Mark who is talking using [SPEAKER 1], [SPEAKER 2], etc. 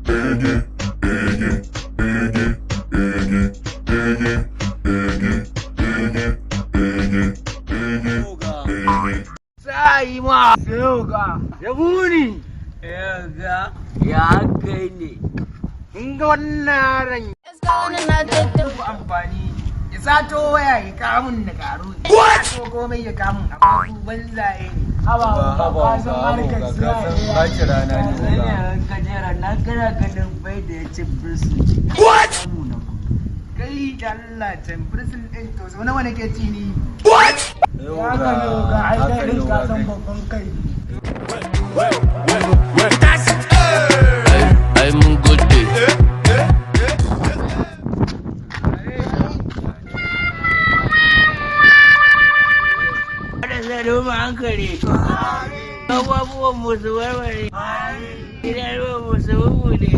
[SPEAKER 1] Sai ma yoga ya buni yoga ya kai ne in ga wannan ran amfani ya sato waya ya kamun da karo ko komai ya kamun amma ku banzaye ne ba san harkar sai ba ki rana ne gajera na kana ganin bai da ya ci birsu what kai da Allah can birsin din to so nawa nake ci ni what ya ga yoga ai dai ka san babban kai
[SPEAKER 2] ai mun gode
[SPEAKER 1] zaro ma hankali abubuwan musu warware idanuwan musu bubuɗe